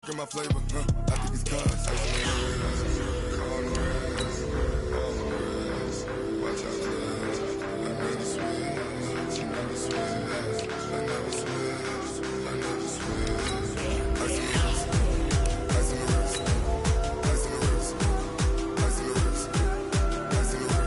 My flavor, I think it's cause watch out, another switch, another switch, another switch, another switch. Ice in the wrist, ice in the wrist, ice in the wrist, ice in the wrist, ice in the wrist.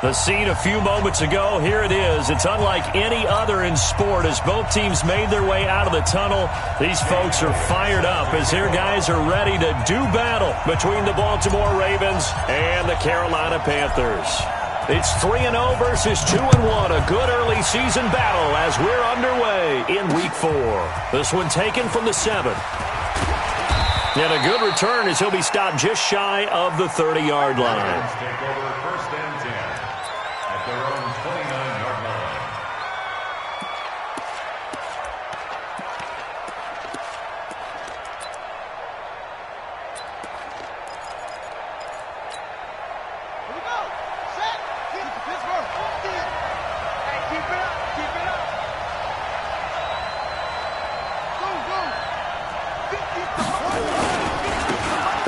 The scene a few moments ago, here it is. It's unlike any other in sport as both teams made their way out of the tunnel. These folks are fired up as their guys are ready to do battle between the Baltimore Ravens and the Carolina Panthers. It's 3-0 versus 2-1, a good early season battle as we're underway in Week 4. This one taken from the 7. And a good return as he'll be stopped just shy of the 30-yard line. Take over first and 10 at their own 29-yard line. Here we go. Set. Keep it Pittsburgh. Hey, keep it up. Keep it up. Go, go.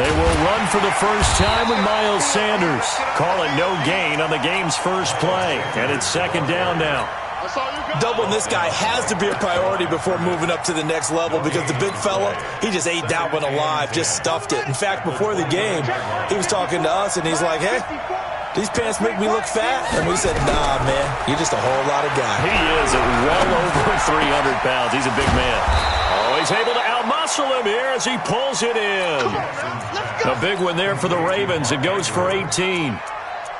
They will run for the first time with Miles Sanders. Call it no gain on the game's first play. And it's second down now. That's all you got. Doubling this guy has to be a priority before moving up to the next level because the big fella, he just ate that one alive, just stuffed it. In fact, before the game, he was talking to us, and he's like, hey, these pants make me look fat. And we said, nah, man, you're just a whole lot of guy. He is at well over 300 pounds. He's a big man. Oh, he's able to outmuscle him here as he pulls it in. A big one there for the Ravens. It goes for 18.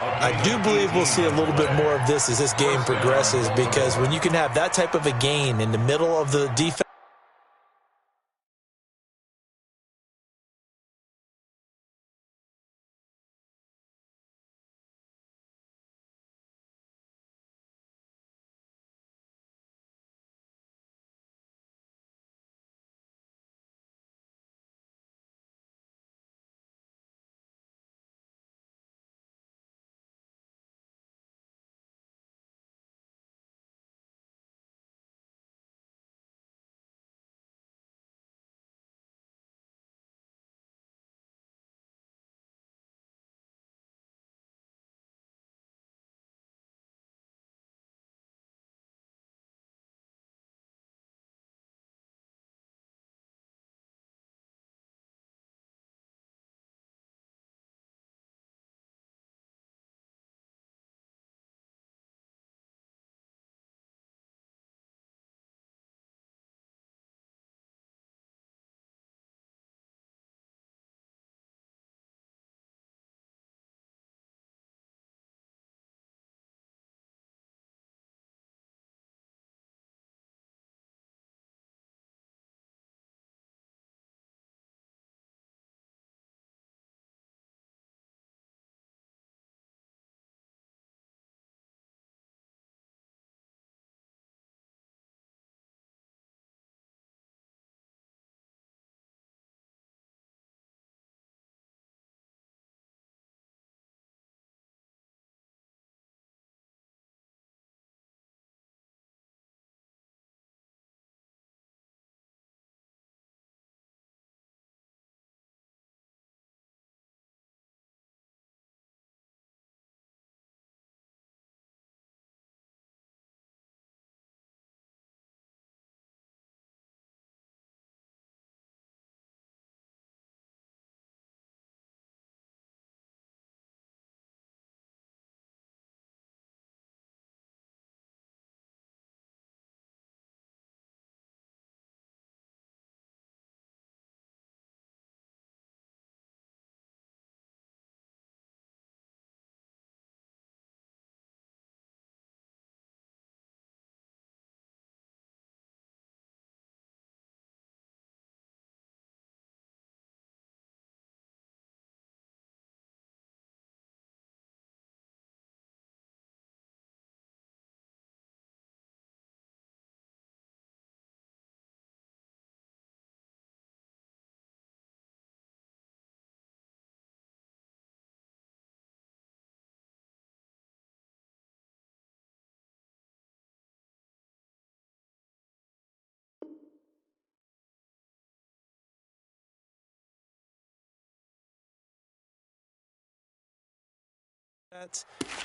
I do believe we'll see a little bit more of this as this game progresses because when you can have that type of a gain in the middle of the defense,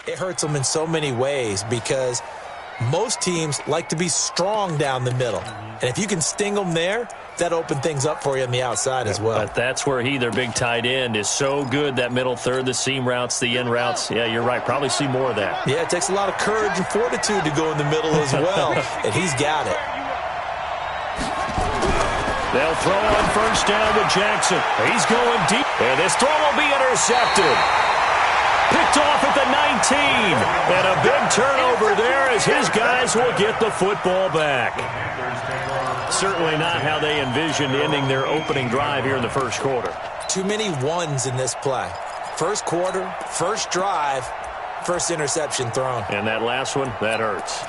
It hurts them in so many ways because most teams like to be strong down the middle. And if you can sting them there, that opens things up for you on the outside as well. But that's where their big tight end, is so good, that middle third, the seam routes, the in routes. Yeah, you're right. Probably see more of that. Yeah, it takes a lot of courage and fortitude to go in the middle as well, and he's got it. They'll throw on first down with Jackson. He's going deep, and this throw will be intercepted. Picked off at the 19, and a big turnover there as his guys will get the football back. Certainly not how they envisioned ending their opening drive here in the first quarter. Too many ones in this play. First quarter, first drive, first interception thrown. And that last one, that hurts.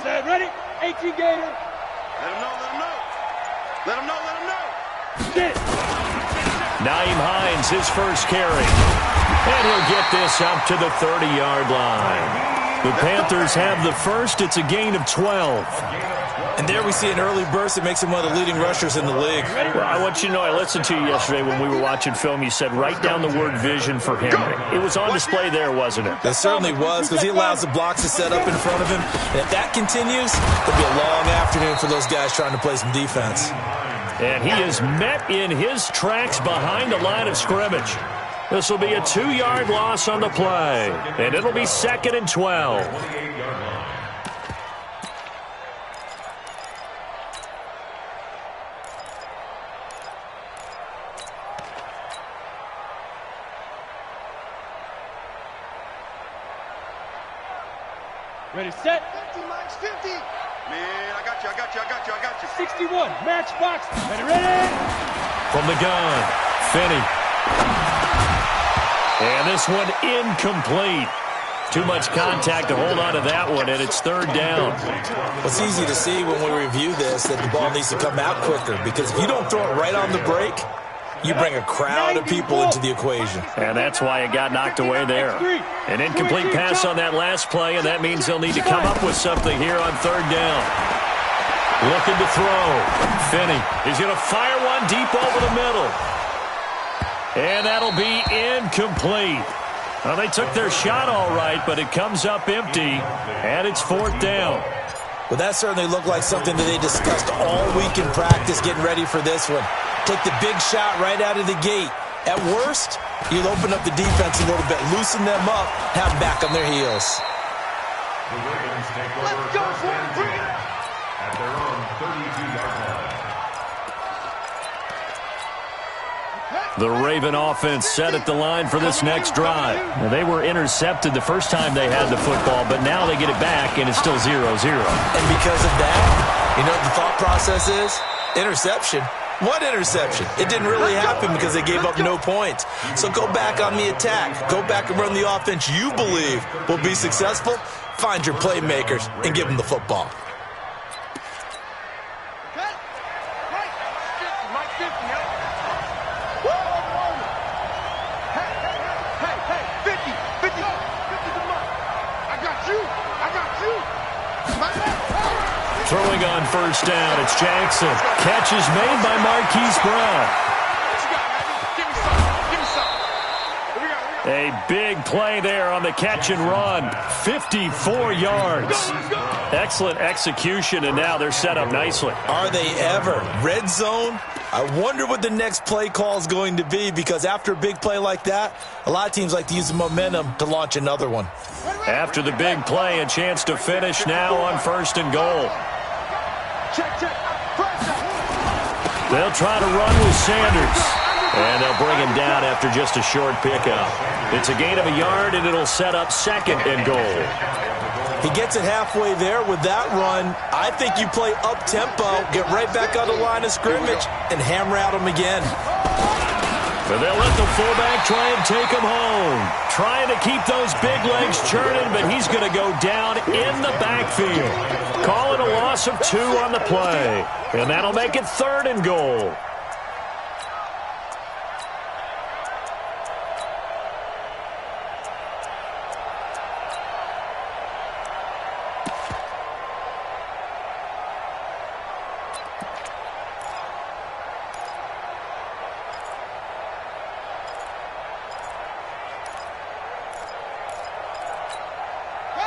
Set, ready? 18 Gator. Let him know, let him know. Let him know, let him know. Sit. Naeem Hines, his first carry. And he'll get this up to the 30-yard line. The Panthers have the first. It's a gain of 12. And there we see an early burst that makes him one of the leading rushers in the league. Well, I want you to know, I listened to you yesterday when we were watching film. You said write down the word vision for him. It was on display there, wasn't it? It certainly was, because he allows the blocks to set up in front of him. And if that continues, it'll be a long afternoon for those guys trying to play some defense. And he is met in his tracks behind the line of scrimmage. This will be a 2-yard loss on the play, and it'll be 2nd and 12. Ready, set. 50 minus 50. Man, I got you, I got you, I got you, I got you. 61, matchbox. Ready, ready. From the gun, Finney. And this one incomplete. Too much contact to hold on to that one, and it's 3rd down. It's easy to see when we review this that the ball needs to come out quicker, because if you don't throw it right on the break, you bring a crowd of people into the equation. And that's why it got knocked away there. An incomplete pass on that last play, and that means they'll need to come up with something here on 3rd down. Looking to throw. Finney is going to fire one deep over the middle. And that'll be incomplete. Well, they took their shot all right, but it comes up empty, and it's 4th down. Well, that certainly looked like something that they discussed all week in practice getting ready for this one. Take the big shot right out of the gate. At worst, you'll open up the defense a little bit, loosen them up, have them back on their heels. The Ravens take over first and 10 at their own 32-yard line. The Raven offense set at the line for this next drive. Now, they were intercepted the first time they had the football, but now they get it back, and it's still 0-0. And because of that, you know what the thought process is? Interception. What interception? It didn't really happen because they gave up no points. So go back on the attack. Go back and run the offense you believe will be successful. Find your playmakers and give them the football. Throwing on first down, it's Jackson. Catch is made by Marquise Brown. A big play there on the catch and run. 54 yards. Excellent execution, and now they're set up nicely. Are they ever? Red zone? I wonder what the next play call is going to be, because after a big play like that, a lot of teams like to use the momentum to launch another one. After the big play, a chance to finish now on 1st and goal. They'll try to run with Sanders, and they'll bring him down after just a short pickup. It's a gain of a yard, and it'll set up 2nd and goal. He gets it halfway there with that run. I think you play up-tempo, get right back on the line of scrimmage, and hammer at him again. But they'll let the fullback try and take him home. Trying to keep those big legs churning, but he's going to go down in the backfield. Call it a loss of 2 on the play. And that'll make it 3rd and goal.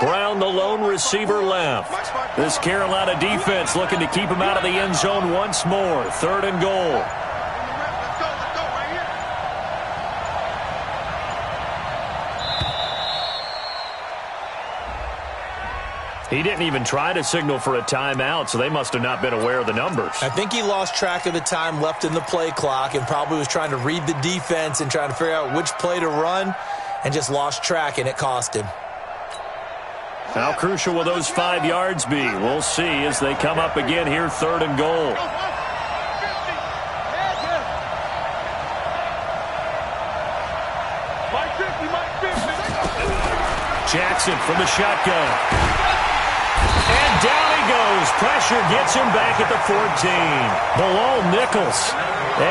Brown, the lone receiver, left. This Carolina defense looking to keep him out of the end zone once more. 3rd and goal. Let's go right here. He didn't even try to signal for a timeout, so they must have not been aware of the numbers. I think he lost track of the time left in the play clock and probably was trying to read the defense and trying to figure out which play to run and just lost track, and it cost him. How crucial will those 5 yards be? We'll see as they come up again here, 3rd and goal. Jackson from the shotgun. And down he goes. Pressure gets him back at the 14. Bilal Nichols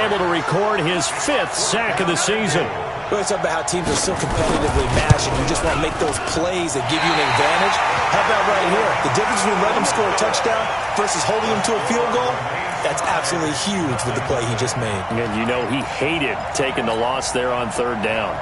able to record his 5th sack of the season. We always talk about how teams are so competitively matched and you just want to make those plays that give you an advantage. How about right here? The difference between letting them score a touchdown versus holding them to a field goal, that's absolutely huge with the play he just made. And you know he hated taking the loss there on 3rd down.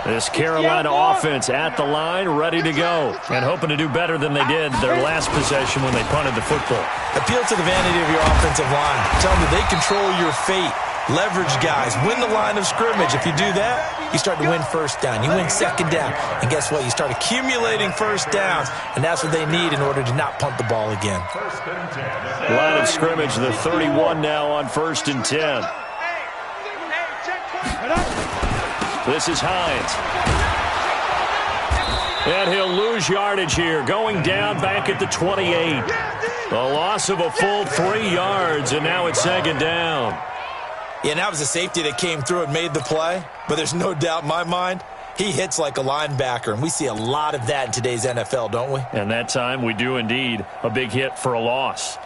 This Carolina offense at the line, ready to go, and hoping to do better than they did their last possession when they punted the football. Appeal to the vanity of your offensive line. Tell them that they control your fate. Leverage guys. Win the line of scrimmage. If you do that, you start to win 1st down. You win 2nd down. And guess what? You start accumulating 1st downs, and that's what they need in order to not punt the ball again. Line of scrimmage, the 31 now on 1st and 10. This is Hines. And he'll lose yardage here, going down back at the 28. A loss of a full 3 yards, and now it's 2nd down. Yeah, and that was a safety that came through and made the play. But there's no doubt in my mind, he hits like a linebacker, and we see a lot of that in today's NFL, don't we? And that time we do indeed. A big hit for a loss.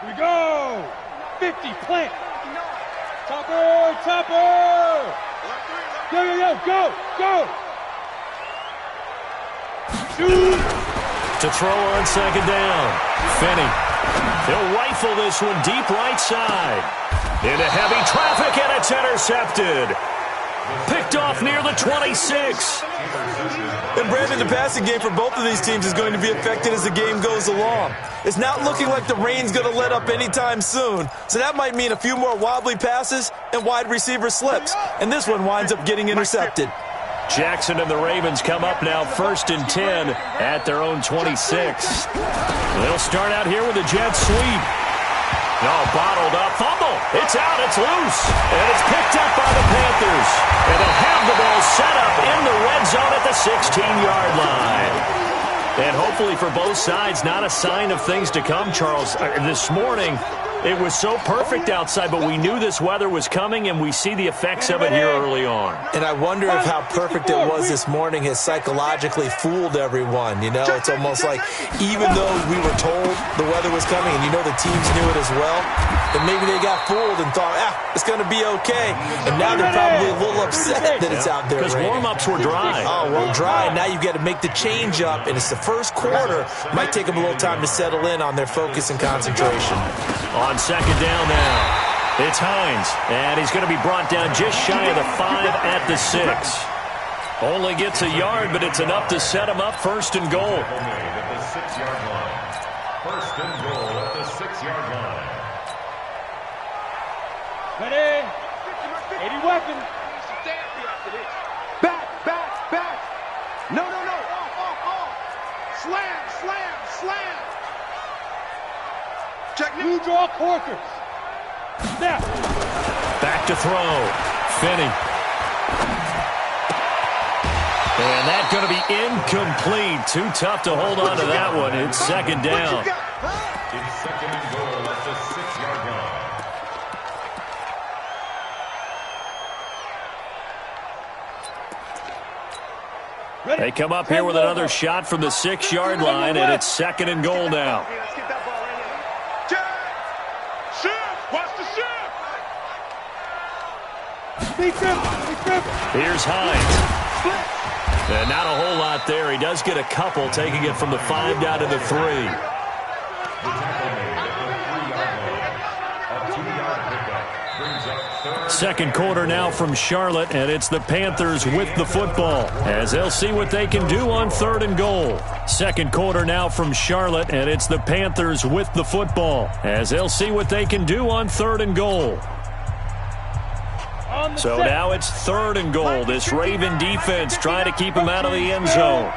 Here we go. 50, plant. Topper, topper. Go. Shoot. To throw on 2nd down. Finney. He'll rifle this one deep right side. Into heavy traffic, and it's intercepted. Picked off near the 26. And Brandon, the passing game for both of these teams is going to be affected as the game goes along. It's not looking like the rain's going to let up anytime soon, so that might mean a few more wobbly passes and wide receiver slips. And this one winds up getting intercepted. Jackson and the Ravens come up now 1st and 10 at their own 26. They'll start out here with a jet sweep. No, bottled up. Fumble. It's out. It's loose. And it's picked up by the Panthers. And they'll have the ball set up in the red zone at the 16-yard line. And hopefully for both sides, not a sign of things to come, Charles. This morning, it was so perfect outside, but we knew this weather was coming, and we see the effects of it here early on. And I wonder if how perfect it was this morning has psychologically fooled everyone. You know, it's almost like even though we were told the weather was coming, and you know the teams knew it as well, that maybe they got fooled and thought, it's going to be okay. And now they're probably a little upset that it's out there because raining. Warm-ups were dry. Oh, well, dry. Now you've got to make the change up, and it's the first quarter. Might take them a little time to settle in on their focus and concentration. On 2nd down now, it's Hines, and he's going to be brought down just shy of the 5 at the 6. Only gets a yard, but it's enough to set him up 1st and goal. At the 6-yard line. 1st and goal at the 6-yard line. Ready. 80 weapons. Back. No. Off. Slam. Check me. Blue draw Corkers. Snap. Back to throw. Finney. And that's going to be incomplete. Too tough to hold on to that one. It's 2nd down. It's 2nd and goal at the 6-yard line. They come up here with another shot from the 6-yard line, and it's 2nd and goal now. Let's get that ball right here. Shift. Watch the shift. Here's Hines. And not a whole lot there. He does get a couple, taking it from the 5 down to the 3. The tackle made at the 3-yard line. A 2-yard pickup brings up Second quarter now from Charlotte, and it's the Panthers with the football as they'll see what they can do on 3rd and goal. Second quarter now from Charlotte, and it's the Panthers with the football as they'll see what they can do on 3rd and goal. So now it's 3rd and goal. This Raven defense trying to keep him out of the end zone.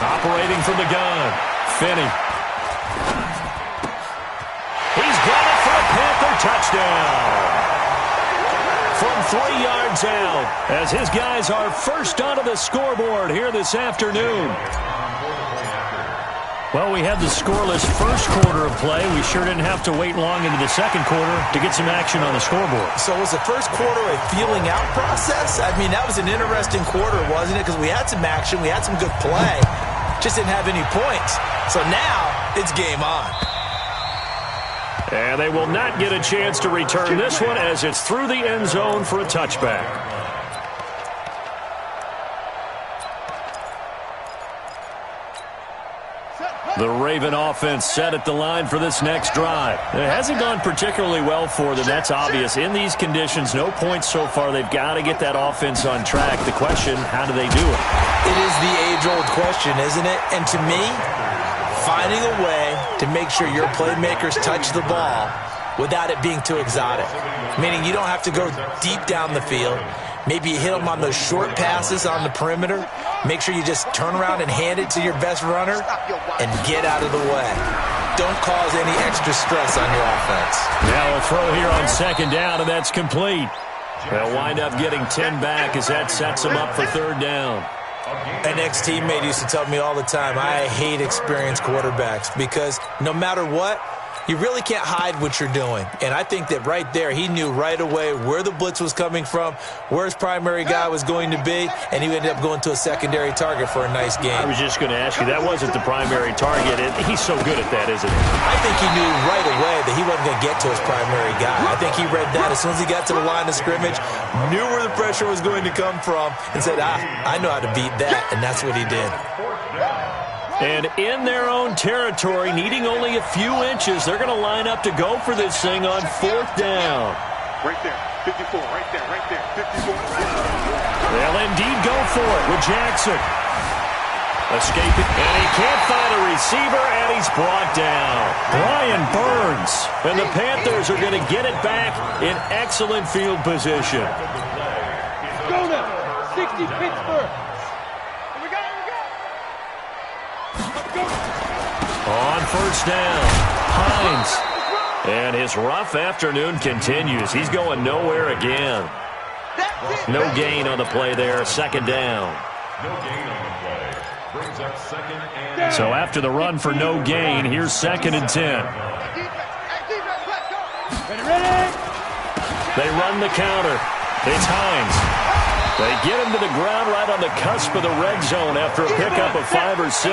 Operating from the gun, Finney. He's got it for a Panther touchdown. From 3 yards out, as his guys are first onto the scoreboard here this afternoon. Well, we had the scoreless first quarter of play. We sure didn't have to wait long into the second quarter to get some action on the scoreboard. So was the first quarter a feeling out process? I mean, that was an interesting quarter, wasn't it? Because we had some action, we had some good play, just didn't have any points. So now it's game on. And they will not get a chance to return this one as it's through the end zone for a touchback. The Raven offense set at the line for this next drive. It hasn't gone particularly well for them. That's obvious. In these conditions, no points so far. They've got to get that offense on track. The question, how do they do it? It is the age-old question, isn't it? And to me, finding a way to make sure your playmakers touch the ball without it being too exotic. Meaning you don't have to go deep down the field. Maybe you hit them on those short passes on the perimeter. Make sure you just turn around and hand it to your best runner and get out of the way. Don't cause any extra stress on your offense. Now a throw here on 2nd down, and that's complete. They'll wind up getting 10 back as that sets them up for 3rd down. An ex-teammate used to tell me all the time, I hate experienced quarterbacks because no matter what, you really can't hide what you're doing. And I think that right there, he knew right away where the blitz was coming from, where his primary guy was going to be, and he ended up going to a secondary target for a nice game. I was just going to ask you, that wasn't the primary target. He's so good at that, isn't he? I think he knew right away that he wasn't going to get to his primary guy. I think he read that as soon as he got to the line of scrimmage, knew where the pressure was going to come from, and said, I know how to beat that, and that's what he did. And in their own territory, needing only a few inches, they're going to line up to go for this thing on 4th down. Right there, 54, right there, 54. They'll indeed go for it with Jackson. Escaping, and he can't find a receiver, and he's brought down. Brian Burns, and the Panthers are going to get it back in excellent field position. Go now, 60 Pittsburgh. On 1st down, Hines. And his rough afternoon continues. He's going nowhere again. No gain on the play there, 2nd down. No gain on the play. Brings up 2nd and... So after the run for no gain, here's 2nd and 10. They run the counter. It's Hines. They get him to the ground right on the cusp of the red zone after a pickup of 5 or 6.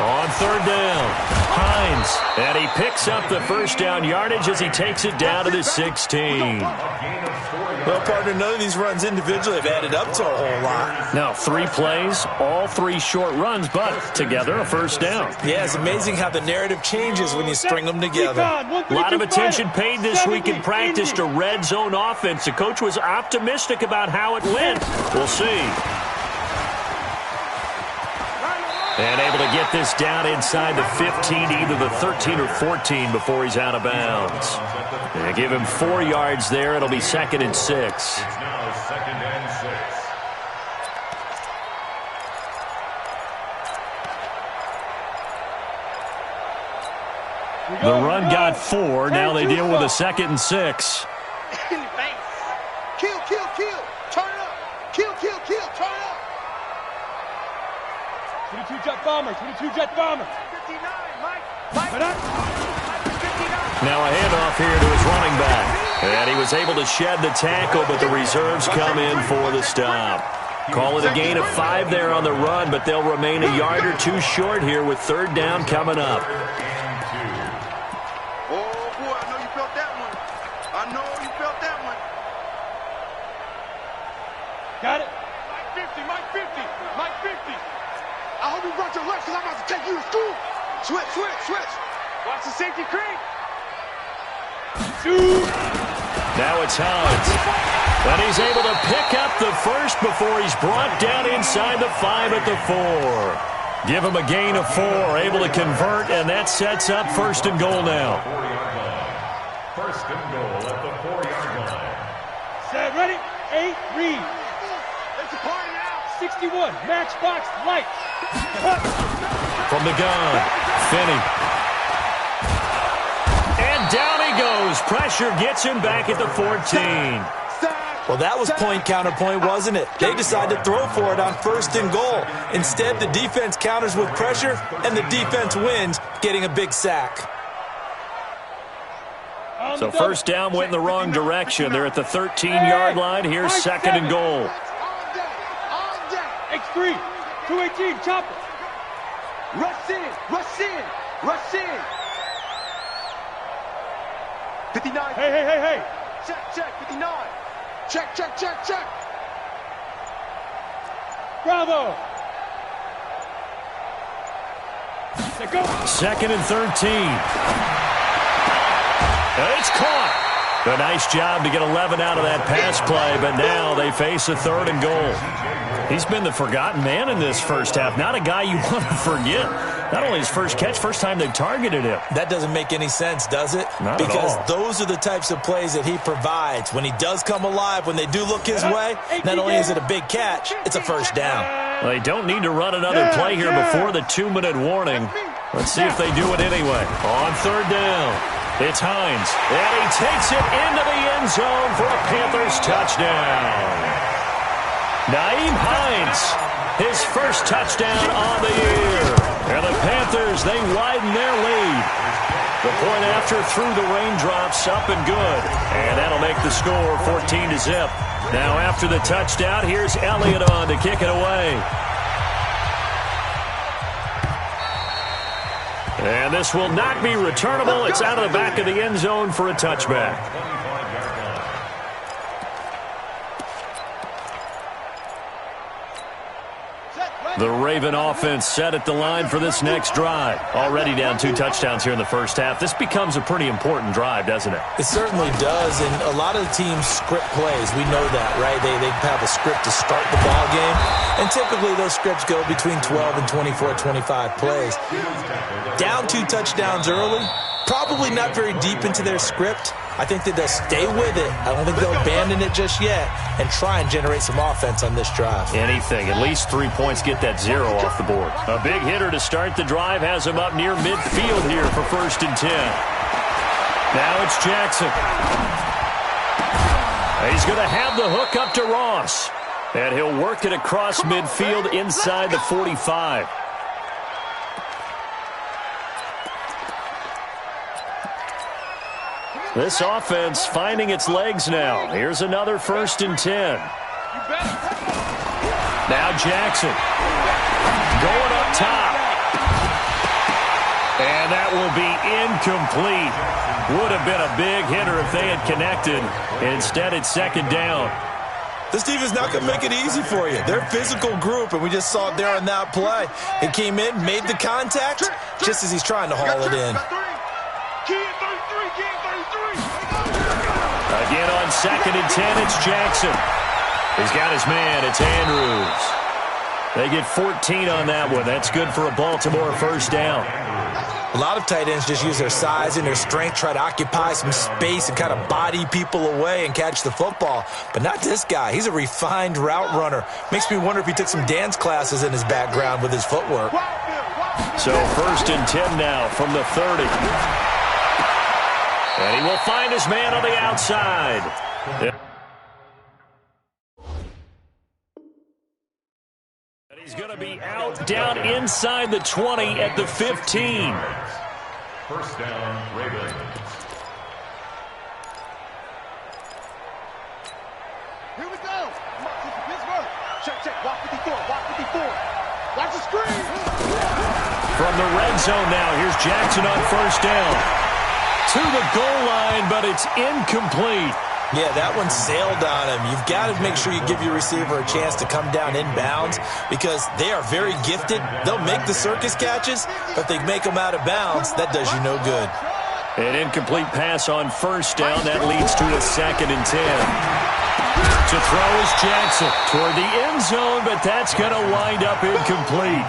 On 3rd down, Hines, and he picks up the 1st down yardage as he takes it down to the 16. Well, partner, none of these runs individually have added up to a whole lot. Now, 3 plays, all 3 short runs, but together a 1st down. Yeah, it's amazing how the narrative changes when you string them together. A lot of attention paid this week in practice to red zone offense. The coach was optimistic about how it went. We'll see. And able to get this down inside the 15, either the 13 or 14 before he's out of bounds. They give him 4 yards there. It'll be 2nd and 6. It's now 2nd and 6. The run got 4. Now they deal with a 2nd and 6. Kill, kill, kill. Turn it up. Kill, kill, kill. Turn it up. 22 jet bomber. 22 jet bomber. 59, Mike. Now a handoff here to his running back. And he was able to shed the tackle, but the reserves come in for the stop. Call it a gain of 5 there on the run, but they'll remain a yard or 2 short here with 3rd down coming up. Oh, boy, I know you felt that one. I know you felt that one. Got it? Mike 50, Mike 50, Mike 50. I hope you brought your left because I'm about to take you to school. Switch, switch, switch. Watch the safety creep. Shoot. Now it's Hines. And he's able to pick up the first before he's brought down inside the 5 at the 4. Give him a gain of 4, able to convert, and that sets up first and goal now. 4-yard line. First and goal at the 4-yard line. Set, ready? 8, read. It's a party now. 61, matchbox, light. From the gun, Finney. And down he goes. Pressure gets him back at the 14. Well, that was point counterpoint, wasn't it? They decided to throw for it on first and goal. Instead, the defense counters with pressure, and the defense wins, getting a big sack. So first down went in the wrong direction. They're at the 13-yard line. Here's second and goal. X3, 218, chopper. Rush in, rush in, rush in. 59. Hey. Check, 59. Check. Bravo. Let's go. Second and 13. It's caught. A nice job to get 11 out of that pass play, but now they face a third and goal. He's been the forgotten man in this first half. Not a guy you want to forget. Not only his first catch, first time they've targeted him. That doesn't make any sense, does it? Not because at all. Those are the types of plays that he provides. When he does come alive, when they do look his way, not only is it a big catch, it's a first down. Well, they don't need to run another play here before the 2-minute warning. Let's see if they do it anyway. On third down, it's Hines. And he takes it into the end zone for a Panthers touchdown. Naeem Hines, his first touchdown on the year. And the Panthers, they widen their lead. The point after through the raindrops, up and good. And that'll make the score 14-0. Now after the touchdown, here's Elliott on to kick it away. And this will not be returnable. It's out of the back of the end zone for a touchback. The Raven offense set at the line for this next drive. Already down 2 touchdowns here in the first half. This becomes a pretty important drive, doesn't it? It certainly does, and a lot of the teams script plays. We know that, right? They have a script to start the ball game, and typically those scripts go between 12 and 24, 25 plays. Down 2 touchdowns early, probably not very deep into their script. I think that they'll stay with it. I don't think they'll abandon it just yet and try and generate some offense on this drive. Anything. At least 3 points, get that 0 off the board. A big hitter to start the drive has him up near midfield here for first and 10. Now it's Jackson. He's going to have the hook up to Ross. And he'll work it across midfield inside the 45. This offense finding its legs now. Here's another first and 10. Now Jackson going up top. And that will be incomplete. Would have been a big hitter if they had connected. Instead, it's second down. This defense not going to make it easy for you. They're a physical group, and we just saw it there on that play. It came in, made the contact, just as he's trying to haul it in. Again on second and 10, it's Jackson. He's got his man, it's Andrews. They get 14 on that one. That's good for a Baltimore first down. A lot of tight ends just use their size and their strength, try to occupy some space and kind of body people away and catch the football. But not this guy. He's a refined route runner. Makes me wonder if he took some dance classes in his background with his footwork. So first and 10 now from the 30. And he will find his man on the outside. And he's going to be out down inside the 20 at the 15. First down, Ravens. Here we go. Pittsburgh. Check. Walk 54. Watch the screen. From the red zone now, here's Jackson on first down. To the goal line, but it's incomplete. Yeah, that one sailed on him. You've got to make sure you give your receiver a chance to come down inbounds because they are very gifted. They'll make the circus catches, but if they make them out of bounds, that does you no good. An incomplete pass on first down. That leads to a 2nd and 10. To throw is Jackson toward the end zone, but that's going to wind up incomplete.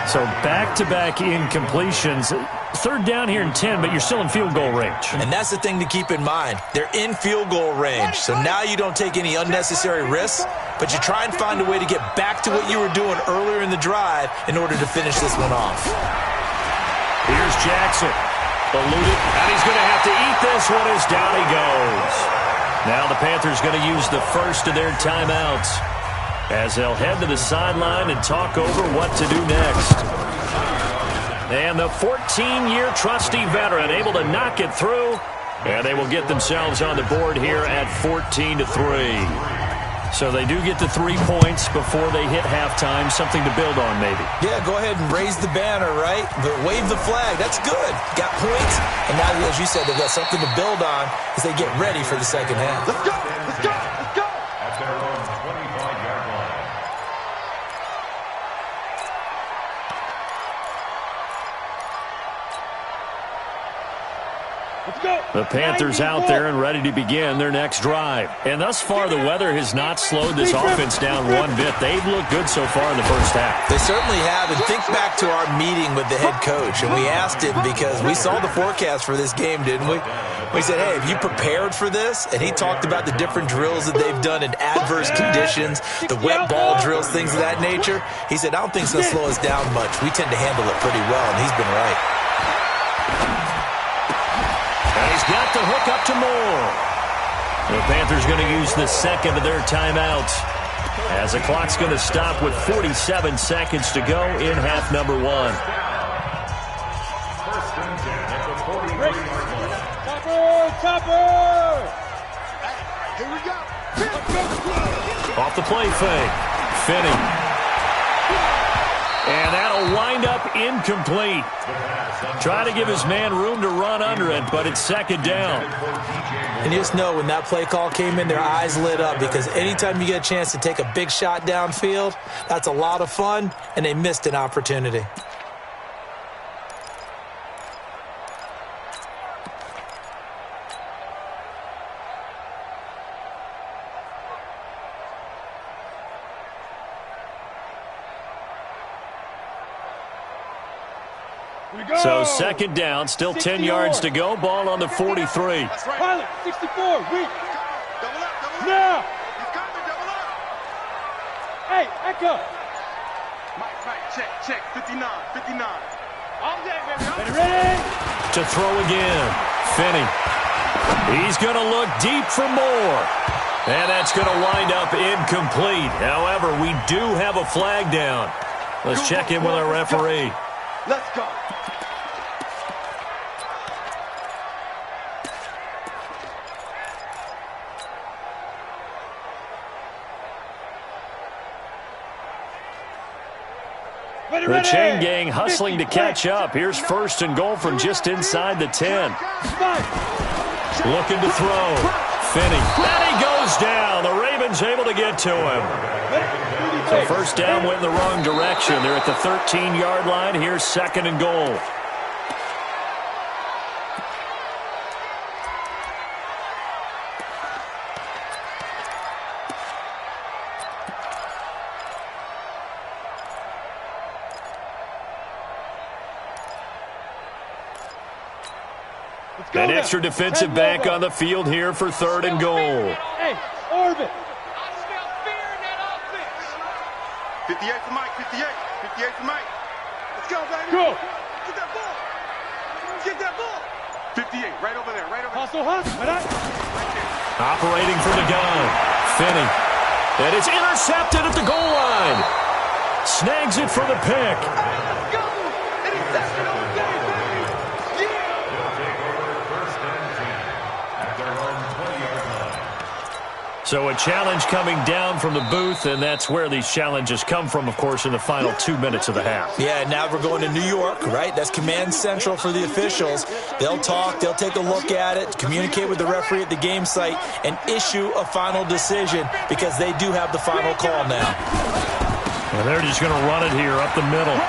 So back-to-back incompletions. 3rd down here and 10, but you're still in field goal range. And that's the thing to keep in mind. They're in field goal range, so now you don't take any unnecessary risks, but you try and find a way to get back to what you were doing earlier in the drive in order to finish this one off. Here's Jackson. Eluded, and he's going to have to eat this one as down he goes. Now the Panthers going to use the first of their timeouts as they'll head to the sideline and talk over what to do next. And the 14-year trusty veteran able to knock it through, and they will get themselves on the board here at 14-3. So they do get the 3 points before they hit halftime, something to build on maybe. Yeah, go ahead and raise the banner, right? But wave the flag. That's good. Got points, and now, as you said, they've got something to build on as they get ready for the second half. Let's go! Let's go! Let's go! At their own 25-yard line. Let's go! The Panthers out there and ready to begin their next drive. And thus far, the weather has not slowed this offense down one bit. They've looked good so far in the first half. They certainly have. And think back to our meeting with the head coach. And we asked him because we saw the forecast for this game, didn't we? We said, hey, have you prepared for this? And he talked about the different drills that they've done in adverse conditions, the wet ball drills, things of that nature. He said, I don't think it's going to slow us down much. We tend to handle it pretty well, and he's been right. And he's got the hook up to Moore. The Panthers going to use the second of their timeouts as the clock's going to stop with 47 seconds to go in half number 1. First and 10 at the 43-yard line. Chopper! Here we go. Off the play fake. Finney. And that'll wind up incomplete. Try to give his man room to run under it, but it's 2nd down. And you just know when that play call came in, their eyes lit up because anytime you get a chance to take a big shot downfield, that's a lot of fun, and they missed an opportunity. So 2nd down, still 10 yards to go. Ball on the 43. That's right. Pilot, 64, weak. Double up. Now. He's coming, double up. Hey, Echo. Mike, check. 59. All day, baby. Ready? To throw again. Finney. He's going to look deep for more. And that's going to wind up incomplete. However, we do have a flag down. Let's check in with our referee. Let's go. The chain gang hustling to catch up. Here's 1st and goal from just inside the 10. Looking to throw. Finney. And he goes down. The Ravens able to get to him. So 1st down went in the wrong direction. They're at the 13-yard line. Here's 2nd and goal. An extra defensive back on the field here for 3rd and goal. Hey, orbit. 58 for Mike, 58 for Mike. Let's go, baby. Go. Get that ball. 58, right over there, Hustle, right? Operating from the gun. Finney. And it's intercepted at the goal line. Snags it for the pick. Let's go. Interception all day, baby. Yeah. They'll take over 1st and 10 at their own 20-yard line. So a challenge coming down from the booth, and that's where these challenges come from, of course, in the final 2 minutes of the half. Yeah, now we're going to New York, right? That's command central for the officials. They'll talk, they'll take a look at it, communicate with the referee at the game site, and issue a final decision because they do have the final call now. And they're just going to run it here up the middle.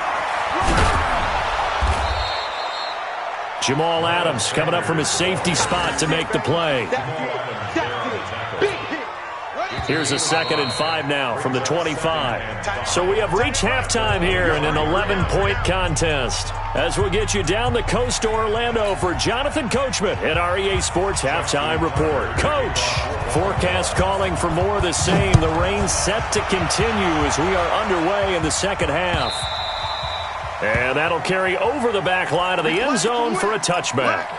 Jamal Adams coming up from his safety spot to make the play. Here's a 2nd and 5 now from the 25. So we have reached halftime here in an 11-point contest. As we'll get you down the coast to Orlando for Jonathan Coachman at our EA Sports Halftime Report. Coach, forecast calling for more of the same. The rain set to continue as we are underway in the second half. And that'll carry over the back line of the end zone for a touchback.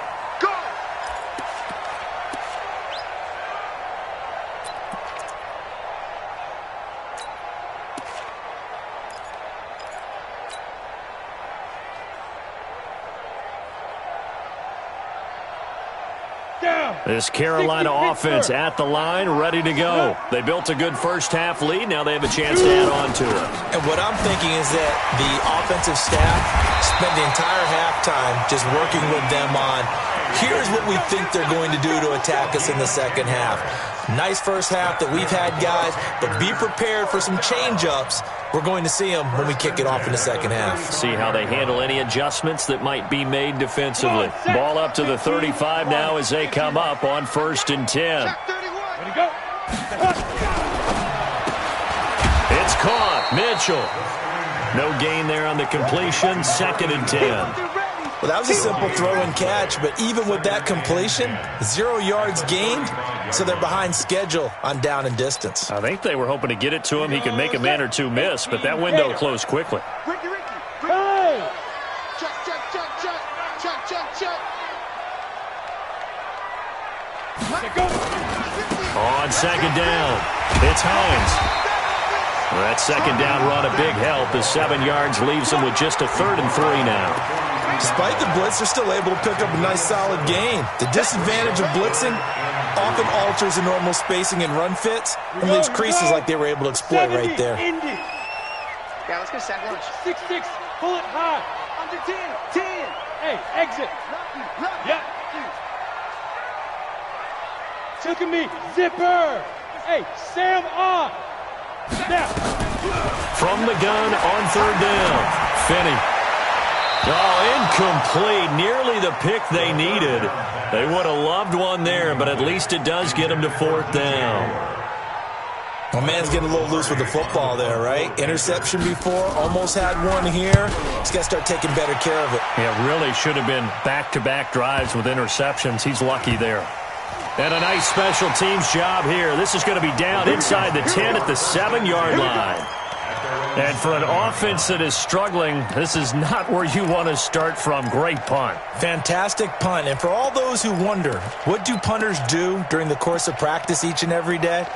This Carolina offense at the line, ready to go. They built a good first-half lead. Now they have a chance to add on to it. And what I'm thinking is that the offensive staff spent the entire halftime just working with them on, here's what we think they're going to do to attack us in the second half. Nice first half that we've had, guys, but be prepared for some change-ups. We're going to see them when we kick it off in the second half. See how they handle any adjustments that might be made defensively. Ball up to the 35 now as they come up on 1st and 10. Ready, go. It's caught. Mitchell. No gain there on the completion. 2nd and 10. Well, that was a simple throw and catch, but even with that completion, 0 yards gained, so they're behind schedule on down and distance. I think they were hoping to get it to him. He could make a man or two miss, but that window closed quickly. Ricky. Hey! Check. Go. On 2nd down, it's Hines. That 2nd down run a big help. The 7 yards leaves them with just a 3rd and 3 now. Despite the blitz, they're still able to pick up a nice solid gain. The disadvantage of blitzing often alters the normal spacing and run fits and leaves creases like they were able to exploit right there. Yeah, let's go sack lunch. 6-6, pull it high. Under 10. Hey, exit. Yeah. Look at me, zipper. Hey, Sam off. Now. From the gun on 3rd down, Finney. Oh, incomplete. Nearly the pick they needed. They would have loved one there, but at least it does get them to 4th down. Well, man's getting a little loose with the football there, right? Interception before, almost had one here. He's got to start taking better care of it. Yeah, really should have been back-to-back drives with interceptions. He's lucky there. And a nice special teams job here. This is going to be down inside the 10 at the 7-yard line. And for an offense that is struggling, this is not where you want to start from. Great punt. Fantastic punt. And for all those who wonder, what do punters do during the course of practice each and every day?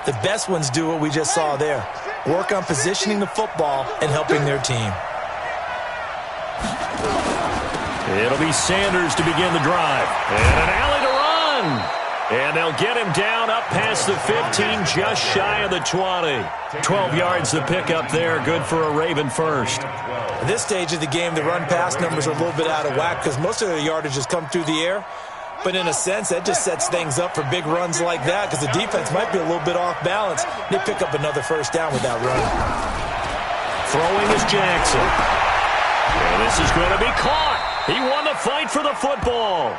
The best ones do what we just saw there. Work on positioning the football and helping their team. It'll be Sanders to begin the drive. And an alley to run. And they'll get him down up past the 15, just shy of the 20. 12 yards the pickup there. Good for a Raven first. At this stage of the game, the run-pass numbers are a little bit out of whack because most of their yardage has come through the air. But in a sense, that just sets things up for big runs like that because the defense might be a little bit off balance. They pick up another first down with that run. Throwing is Jackson. And this is going to be caught. He won the fight for the football.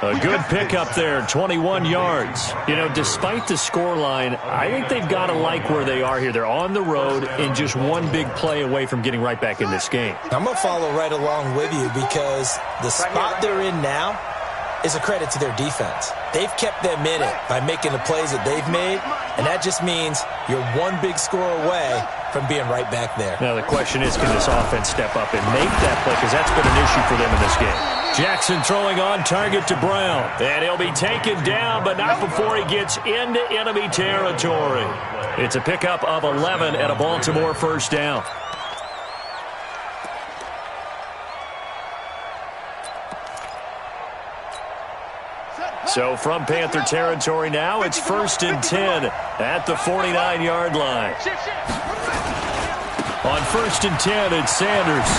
A good pickup there, 21 yards. You know, despite the scoreline, I think they've got to like where they are here. They're on the road and just one big play away from getting right back in this game. I'm going to follow right along with you because the spot they're in now is a credit to their defense. They've kept them in it by making the plays that they've made, and that just means you're one big score away from being right back there. Now, the question is, can this offense step up and make that play? Because that's been an issue for them in this game. Jackson throwing on target to Brown. And he'll be taken down, but not before he gets into enemy territory. It's a pickup of 11 at a Baltimore first down. So from Panther territory now, it's 1st and 10 at the 49-yard line. On 1st and 10, it's Sanders.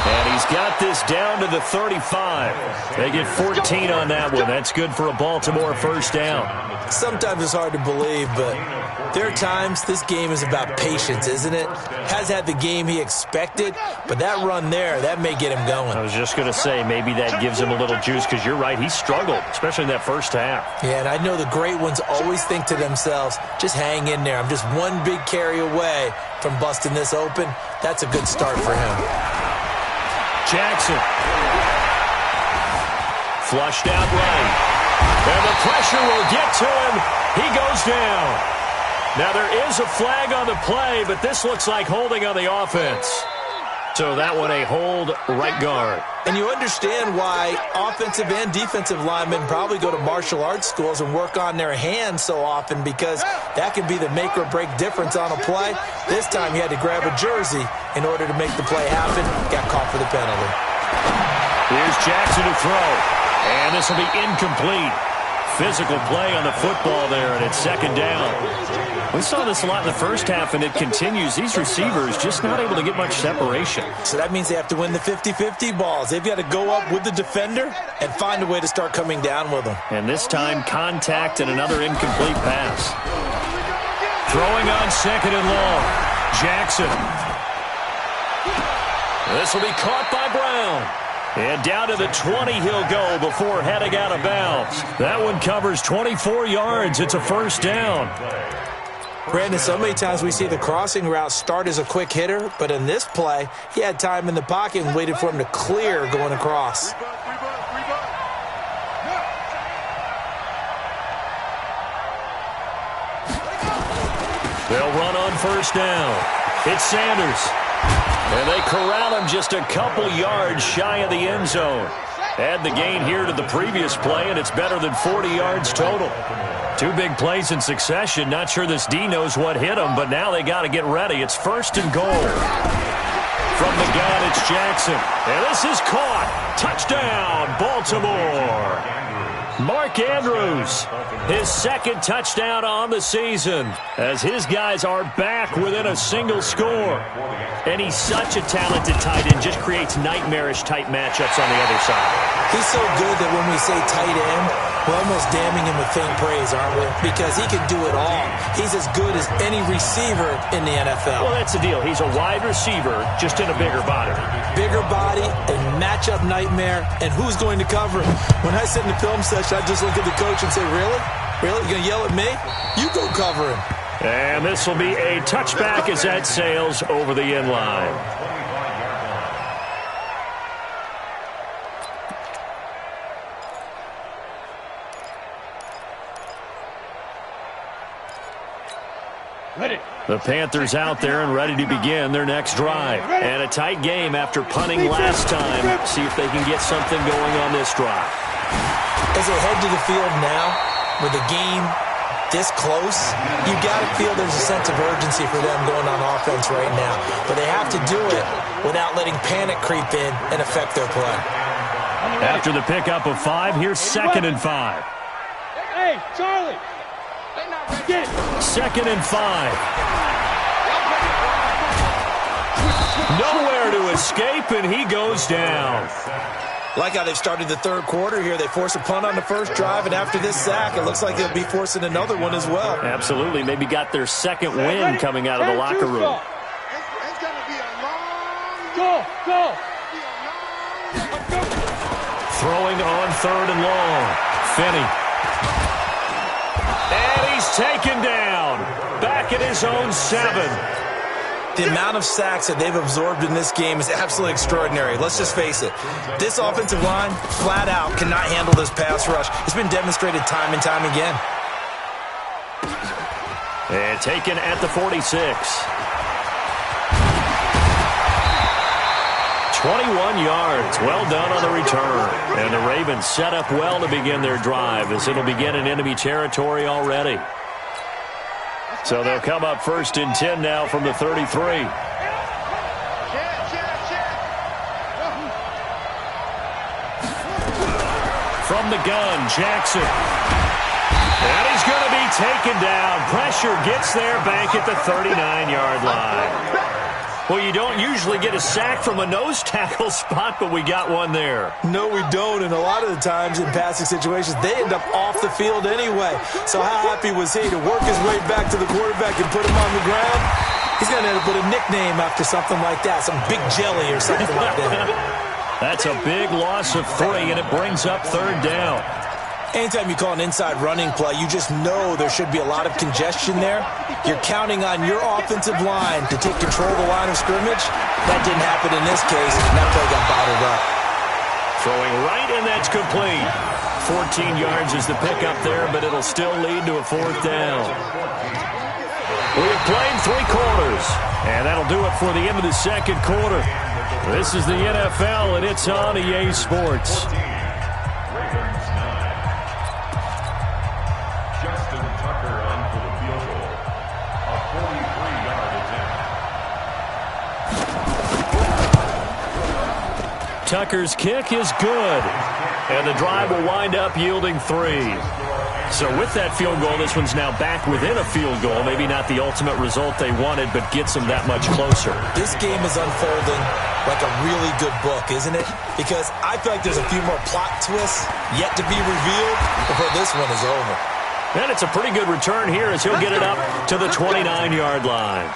And he's got this down to the 35. They get 14 on that one. That's good for a Baltimore first down. Sometimes it's hard to believe, but there are times this game is about patience, isn't it? Has had the game he expected, but that run there, that may get him going. I was just going to say, maybe that gives him a little juice, because you're right, he struggled, especially in that first half. Yeah, and I know the great ones always think to themselves, just hang in there. I'm just one big carry away from busting this open. That's a good start for him. Jackson. Flushed out right. And the pressure will get to him. He goes down. Now there is a flag on the play, but this looks like holding on the offense. So that one a hold right guard. And you understand why offensive and defensive linemen probably go to martial arts schools and work on their hands so often, because that can be the make or break difference on a play. This time he had to grab a jersey in order to make the play happen. Got caught for the penalty. Here's Jackson to throw. And this will be incomplete. Physical play on the football there, and it's 2nd down. We saw this a lot in the first half, and it continues. These receivers just not able to get much separation. So that means they have to win the 50-50 balls. They've got to go up with the defender and find a way to start coming down with them. And this time, contact and another incomplete pass. Throwing on 2nd and long. Jackson. This will be caught by Brown. And down to the 20 he'll go before heading out of bounds. That one covers 24 yards. It's a first down. Brandon, so many times we see the crossing route start as a quick hitter, but in this play, he had time in the pocket and waited for him to clear going across. They'll run on first down. It's Sanders. And they corral him just a couple yards shy of the end zone. Add the gain here to the previous play, and it's better than 40 yards total. 2 big plays in succession. Not sure this D knows what hit him, but now they got to get ready. It's 1st and goal. From the gun, it's Jackson. And this is caught. Touchdown, Baltimore. Mark Andrews, his 2nd touchdown on the season, as his guys are back within a single score. And he's such a talented tight end, just creates nightmarish-type matchups on the other side. He's so good that when we say tight end, we're almost damning him with faint praise, aren't we? Because he can do it all. He's as good as any receiver in the NFL. Well, that's the deal. He's a wide receiver, just in a bigger body. Bigger body, a matchup nightmare, and who's going to cover him? When I sit in the film session, I just look at the coach and say, really? Really? You going to yell at me? You go cover him. And this will be a touchback as that sails over the end line. Ready. The Panthers out there and ready to begin their next drive. And a tight game after punting last time. See if they can get something going on this drive. As they head to the field now, with the game this close, you got to feel there's a sense of urgency for them going on offense right now. But they have to do it without letting panic creep in and affect their play. After the pickup of 5, here's 2nd and 5. Hey, Charlie. Get it. 2nd and 5. Nowhere to escape, and he goes down. Like how they've started the 3rd quarter here. They force a punt on the first drive, and after this sack, it looks like they'll be forcing another one as well. Absolutely. Maybe got their 2nd win coming out of the locker room. It's going to be a long... Go. Throwing on 3rd and long. Finney. And he's taken down. Back at his own 7. The amount of sacks that they've absorbed in this game is absolutely extraordinary. Let's just face it. This offensive line, flat out, cannot handle this pass rush. It's been demonstrated time and time again. And taken at the 46. 21 yards. Well done on the return. And the Ravens set up well to begin their drive, as it'll begin in enemy territory already. So they'll come up 1st and 10 now from the 33. from the gun, Jackson. And he's going to be taken down. Pressure gets there back at the 39-yard line. Well, you don't usually get a sack from a nose tackle spot, but we got one there. No, we don't, and a lot of the times in passing situations, they end up off the field anyway. So how happy was he to work his way back to the quarterback and put him on the ground? He's going to end up with a nickname after something like that, some Big Jelly or something like that. That's a big loss of 3, and it brings up 3rd down. Anytime you call an inside running play, you just know there should be a lot of congestion there. You're counting on your offensive line to take control of the line of scrimmage. That didn't happen in this case, and that play got bottled up. Throwing right, and that's complete. 14 yards is the pickup there, but it'll still lead to a 4th down. We have played 3 quarters, and that'll do it for the end of the 2nd quarter. This is the NFL, and it's on EA Sports. Tucker's kick is good, and the drive will wind up yielding 3. So with that field goal, this one's now back within a field goal. Maybe not the ultimate result they wanted, but gets them that much closer. This game is unfolding like a really good book, isn't it? Because I feel like there's a few more plot twists yet to be revealed before this one is over. And it's a pretty good return here as he'll get it up to the 29-yard line.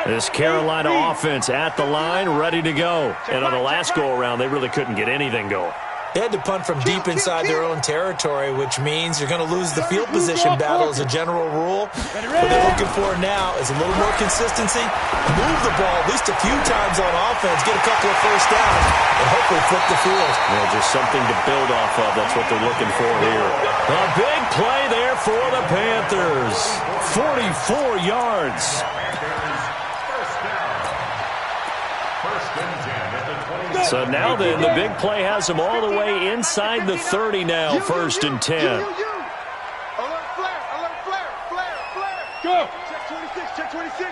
This Carolina offense at the line, ready to go. And on the last go-around, they really couldn't get anything going. They had to punt from deep inside their own territory, which means you're going to lose the field position battle as a general rule. What they're looking for now is a little more consistency, move the ball at least a few times on offense, get a couple of first downs, and hopefully flip the field. Yeah, just something to build off of. That's what they're looking for here. A big play there for the Panthers. 44 yards. So now then, the big play has them all the way inside the 30 now, 1st and 10. Alert, flare, alert, flare, flare, flare. Go. Check 26.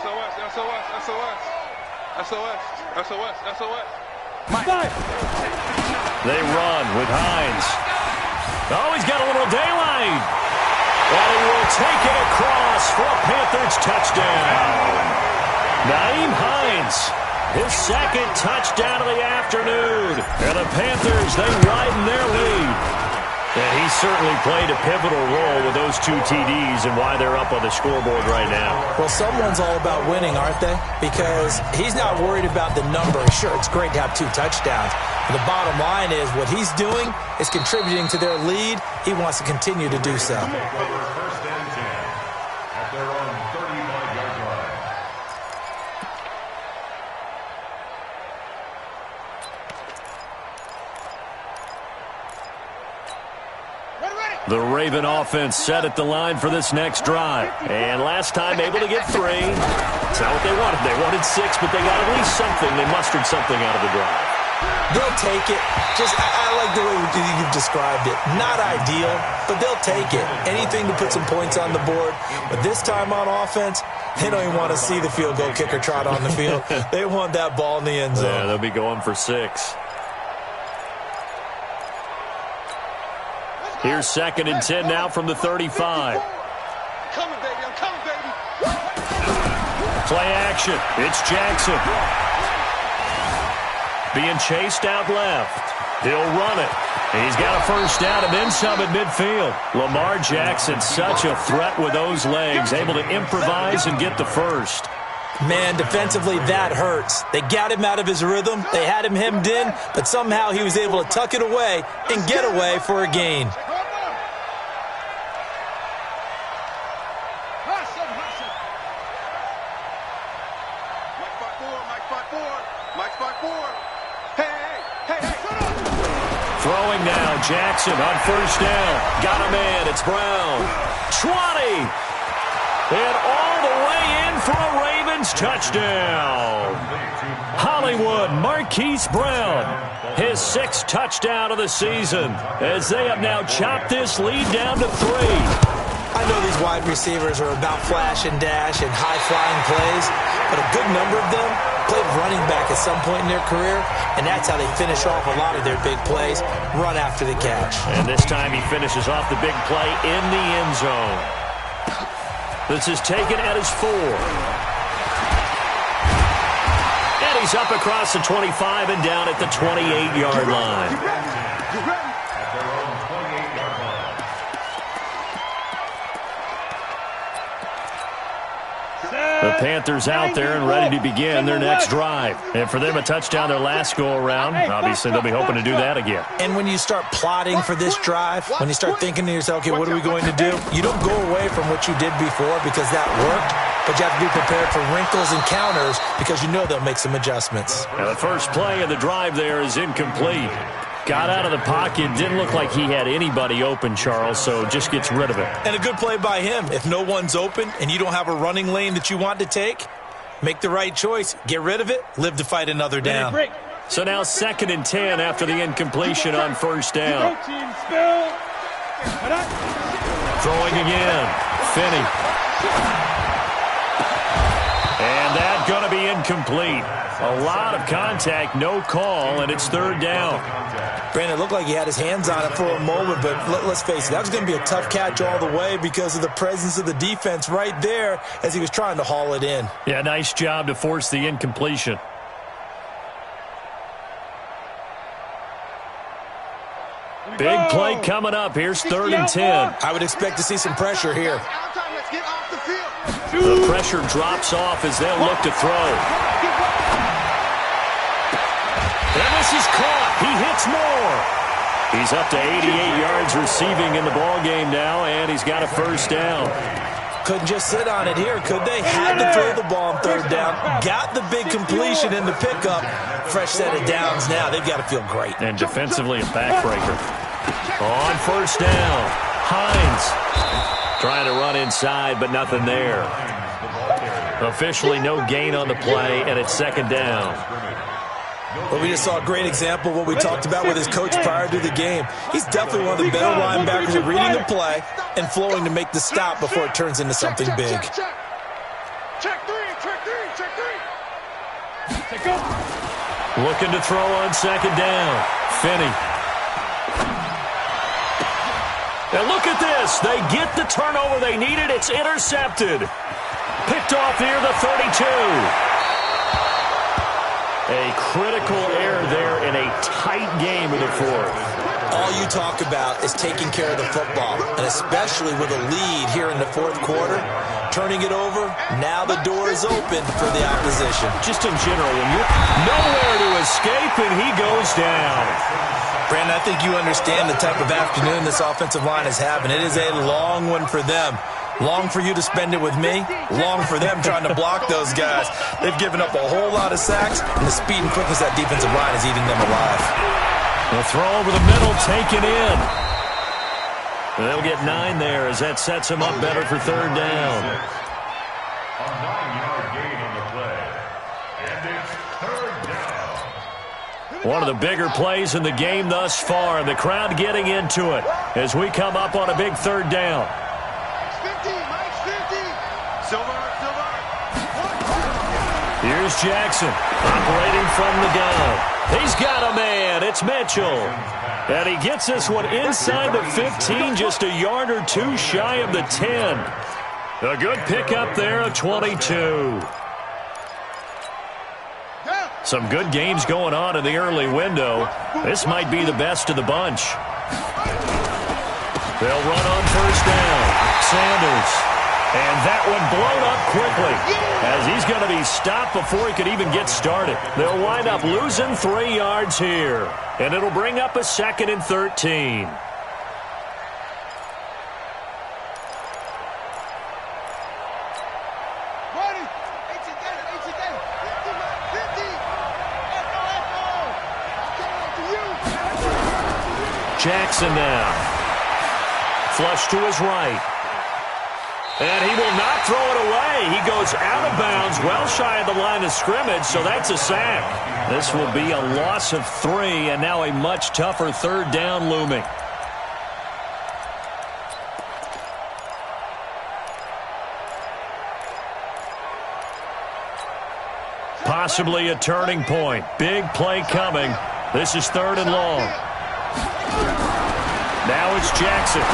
SOS, SOS, SOS. SOS, SOS, SOS. Five. They run with Hines. Oh, he's got a little daylight. And he will take it across for a Panthers touchdown. Nyheim Hines. His 2nd touchdown of the afternoon. And the Panthers, they widen their lead. And he certainly played a pivotal role with those 2 TDs and why they're up on the scoreboard right now. Well, someone's all about winning, aren't they? Because he's not worried about the number. Sure, it's great to have 2 touchdowns. But the bottom line is what he's doing is contributing to their lead. He wants to continue to do so. 1st and 10 at their own 35-yard line. The Raven offense set at the line for this next drive. And last time able to get 3. That's not what they wanted. They wanted 6, but they got at least something. They mustered something out of the drive. They'll take it. I like the way you've described it. Not ideal, but they'll take it. Anything to put some points on the board. But this time on offense, they don't even want to see the field goal kicker trot on the field. They want that ball in the end zone. Yeah, they'll be going for 6. Here's 2nd and 10 now from the 35. I'm coming, baby. I'm coming, baby. Play action. It's Jackson. Being chased out left. He'll run it. He's got a first down and then some at midfield. Lamar Jackson, such a threat with those legs, able to improvise and get the first. Man, defensively, that hurts. They got him out of his rhythm. They had him hemmed in, but somehow he was able to tuck it away and get away for a gain. Throwing now, Jackson on first down. Got a man, it's Brown. 20! And all the way in for a Ravens touchdown. Hollywood Marquise Brown, his 6th touchdown of the season, as they have now chopped this lead down to 3. I know these wide receivers are about flash and dash and high-flying plays, but a good number of them played running back at some point in their career, and that's how they finish off a lot of their big plays, run after the catch. And this time he finishes off the big play in the end zone. This is taken at his 4. And he's up across the 25 and down at the 28-yard line. At their own 28-yard line. The Panthers out there and ready to begin their next drive. And for them, a touchdown their last go-around. Obviously, they'll be hoping to do that again. And when you start plotting for this drive, when you start thinking to yourself, okay, what are we going to do? You don't go away from what you did before because that worked, but you have to be prepared for wrinkles and counters because you know they'll make some adjustments. Now, the first play of the drive there is incomplete. Got out of the pocket. Didn't look like he had anybody open, Charles, so just gets rid of it. And a good play by him. If no one's open and you don't have a running lane that you want to take, make the right choice. Get rid of it. Live to fight another down. So now 2nd and 10 after the incompletion on first down. Throwing again. Finney. And that's going to be incomplete. A lot of contact, no call, and it's 3rd down. Brandon, it looked like he had his hands on it for a moment, but let's face it, that was going to be a tough catch all the way because of the presence of the defense right there as he was trying to haul it in. Yeah, nice job to force the incompletion. Big play coming up. Here's 3rd and 10. I would expect to see some pressure here. The pressure drops off as they'll look to throw. And this is caught. He hits more. He's up to 88 yards receiving in the ballgame now, and he's got a first down. Couldn't just sit on it here, could they? Had to throw the ball on 3rd down. Got the big completion in the pickup. Fresh set of downs now. They've got to feel great. And defensively, a backbreaker. On first down, Hines trying to run inside, but nothing there. Officially no gain on the play, and it's 2nd down. Well, we just saw a great example of what we talked about with his coach prior to the game. He's definitely one of the better linebackers at reading the play and flowing to make the stop before it turns into something big. Check 3, check 3. Looking to throw on 2nd down. Finney. And look at this. They get the turnover they needed. It's intercepted. Picked off near the 32. A critical error there in a tight game in the 4th. All you talk about is taking care of the football, and especially with a lead here in the 4th quarter, turning it over, now the door is open for the opposition. Just in general, when you're nowhere to escape and he goes down. Brandon, I think you understand the type of afternoon this offensive line is having. It is a long one for them. Long for you to spend it with me. Long for them trying to block those guys. They've given up a whole lot of sacks, and the speed and quickness of that defensive line is eating them alive. The throw over the middle, taken in. They'll get 9 there as that sets them up better for 3rd down. A 9-yard gain on the play. And it's 3rd down. One of the bigger plays in the game thus far. The crowd getting into it as we come up on a big 3rd down. Here's Jackson operating from the gun. He's got a man. It's Mitchell. And he gets this one inside the 15, just a yard or 2 shy of the 10. A good pickup there of 22. Some good games going on in the early window. This might be the best of the bunch. They'll run on first down. Sanders. And that one blown up quickly as he's going to be stopped before he could even get started. They'll wind up losing 3 yards here. And it'll bring up a 2nd and 13. Jackson now. Flush to his right. And he will not throw it away. He goes out of bounds, well shy of the line of scrimmage, so that's a sack. This will be a loss of 3, and now a much tougher 3rd down looming. Possibly a turning point. Big play coming. This is 3rd and long. Now it's Jackson.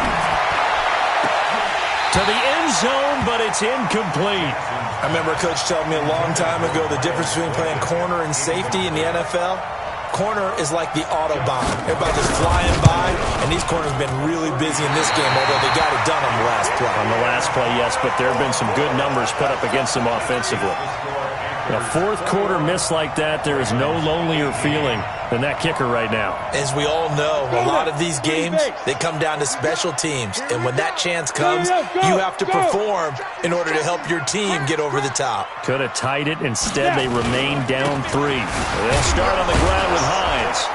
To the end zone, but it's incomplete. I remember a coach telling me a long time ago the difference between playing corner and safety in the NFL. Corner is like the Autobahn. Everybody's just flying by, and these corners have been really busy in this game, although they got it done on the last play. On the last play, yes, but there have been some good numbers put up against them offensively. A 4th quarter miss like that, there is no lonelier feeling than that kicker right now. As we all know, a lot of these games, they come down to special teams. And when that chance comes, you have to perform in order to help your team get over the top. Could have tied it. Instead, they remain down 3. They'll start on the ground with Hines.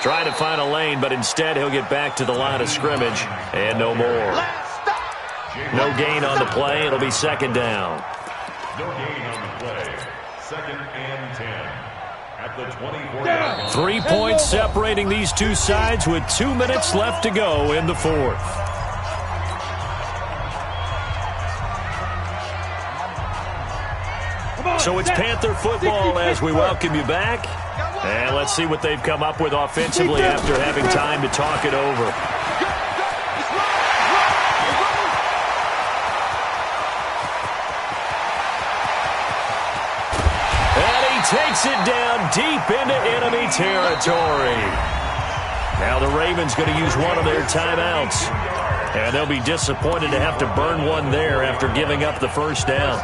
Trying to find a lane, but instead he'll get back to the line of scrimmage. And no more. No gain on the play. It'll be 2nd down. No gain on the play. 2nd and 10. At the 24-yard line. 3 points separating these two sides with 2 minutes left to go in the 4th. So it's Panther football as we welcome you back. And let's see what they've come up with offensively after having time to talk it over. Takes it down deep into enemy territory. Now the Ravens going to use one of their timeouts. And they'll be disappointed to have to burn one there after giving up the 1st down.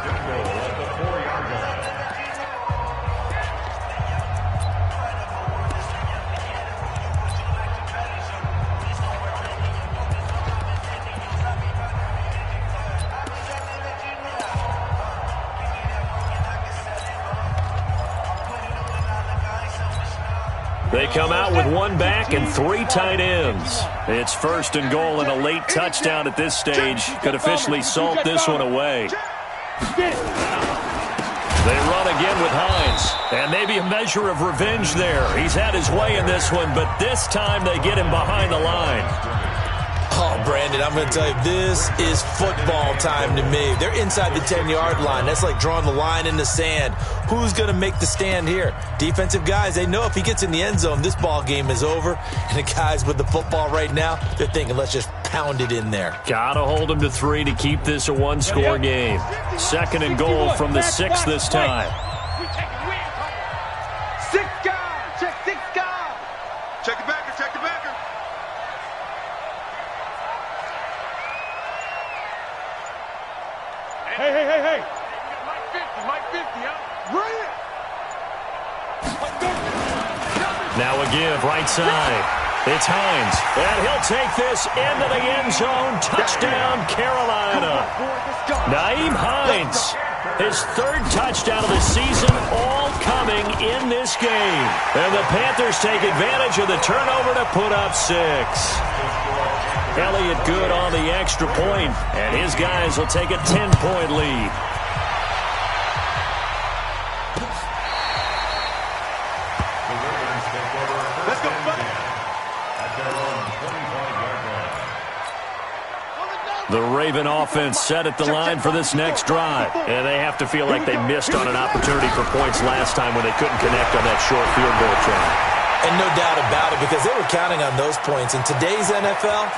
They come out with 1 back and 3 tight ends. It's 1st and goal and a late touchdown at this stage could officially salt this one away. They run again with Hines, and maybe a measure of revenge there. He's had his way in this one, but this time they get him behind the line. Oh, Brandon, I'm going to tell you, this is football time to me. They're inside the 10-yard line. That's like drawing the line in the sand. Who's going to make the stand here? Defensive guys, they know if he gets in the end zone, this ball game is over. And the guys with the football right now, they're thinking, let's just pound it in there. Got to hold them to 3 to keep this a 1-score game. 2nd and goal from the 6 this time. 6 guard. Check 6 guard. Check the backer. Check the backer. Hey. Mike 50, huh? Bring it. Now a give, right side. It's Hines, and he'll take this into the end zone. Touchdown, Carolina. Nyheim Hines, his 3rd touchdown of the season, all coming in this game. And the Panthers take advantage of the turnover to put up 6. Elliott good on the extra point, and his guys will take a 10-point lead. Let's go, buddy. At their own 25-yard line. The Raven offense set at the line for this next drive. And they have to feel like they missed on an opportunity for points last time when they couldn't connect on that short field goal try. And no doubt about it, because they were counting on those points. In today's NFL,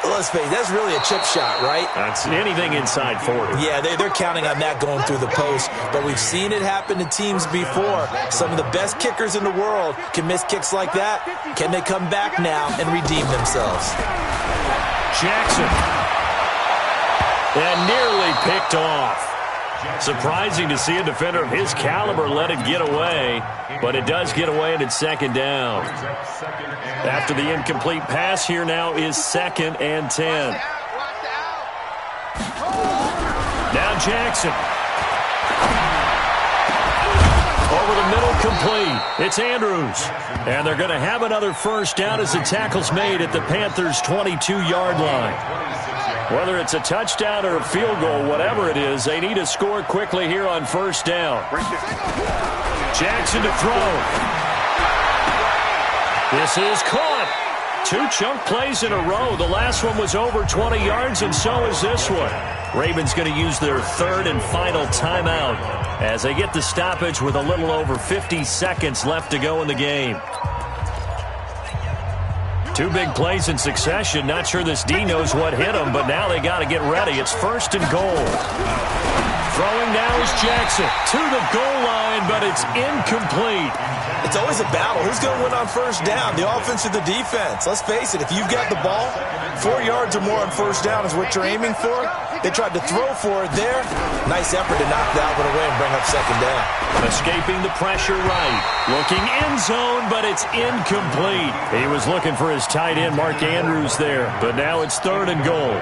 let's face it, that's really a chip shot, right? That's anything inside 40. Yeah, they're counting on that going through the post. But we've seen it happen to teams before. Some of the best kickers in the world can miss kicks like that. Can they come back now and redeem themselves? Jackson. And nearly picked off. Surprising to see a defender of his caliber let it get away, but it does get away and it's 2nd down. After the incomplete pass, here now is 2nd and 10. Now Jackson. Over the middle, complete. It's Andrews. And they're going to have another 1st down as the tackle's made at the Panthers' 22-yard line. Whether it's a touchdown or a field goal, whatever it is, they need to score quickly here on 1st down. Jackson to throw. This is caught. 2 chunk plays in a row. The last one was over 20 yards, and so is this one. Ravens going to use their 3rd and final timeout as they get the stoppage with a little over 50 seconds left to go in the game. Two big plays in succession. Not sure this D knows what hit him, but now they got to get ready. It's 1st and goal. Throwing now is Jackson to the goal line, but it's incomplete. It's always a battle. Who's going to win on first down, the offense or the defense? Let's face it, if you've got the ball, 4 yards or more on first down is what you're aiming for. They tried to throw for it there. Nice effort to knock that one away and bring up 2nd down. Escaping the pressure right. Looking end zone, but it's incomplete. He was looking for his tight end, Mark Andrews, there. But now it's 3rd and goal.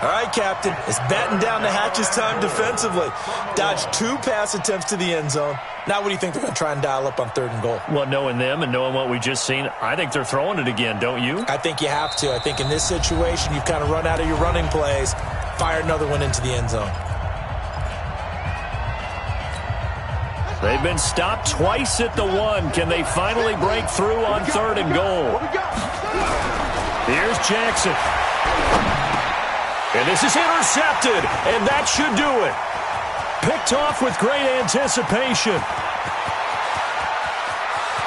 All right, Captain. It's batten down the hatches time defensively. Dodged 2 pass attempts to the end zone. Now what do you think they're going to try and dial up on 3rd and goal? Well, knowing them and knowing what we just seen, I think they're throwing it again, don't you? I think you have to. I think in this situation, you've kind of run out of your running plays. Fire another one into the end zone. They've been stopped twice at the 1. Can they finally break through on 3rd and goal? Here's Jackson. And this is intercepted, and that should do it. Picked off with great anticipation.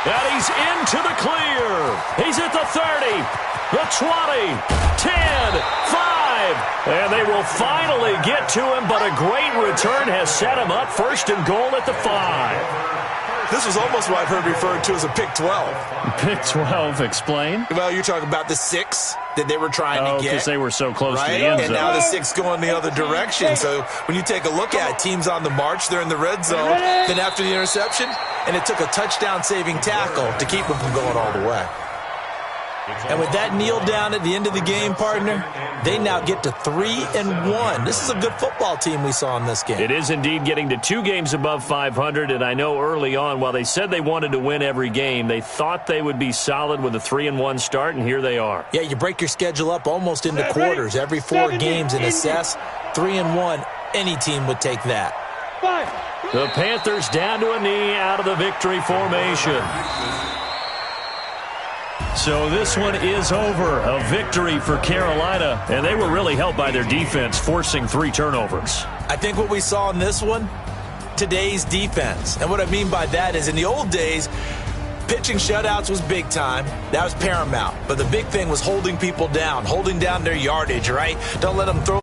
And he's into the clear. He's at the 30, the 20, 10, 5. And they will finally get to him, but a great return has set him up 1st and goal at the 5. This was almost what I've heard referred to as a pick 12. Pick 12, explain? Well, you're talking about the 6 that they were trying to get. Because they were so close right? to the end zone. And now the 6 going the other direction. So when you take a look at it, teams on the march, they're in the red zone. Then after the interception, and it took a touchdown-saving tackle to keep them from going all the way. And with that kneel down at the end of the game, partner, they now get to 3-1. This is a good football team we saw in this game. It is indeed getting to 2 games above 500, and I know early on, while they said they wanted to win every game, they thought they would be solid with a 3-1 start, and here they are. Yeah, you break your schedule up almost into quarters, every 4 games, and assess 3-1. Any team would take that. The Panthers down to a knee out of the victory formation. So this one is over. A victory for Carolina, and they were really helped by their defense, forcing 3 turnovers. I think what we saw in this one, today's defense. And what I mean by that is in the old days, pitching shutouts was big time. That was paramount. But the big thing was holding people down, holding down their yardage, right? Don't let them throw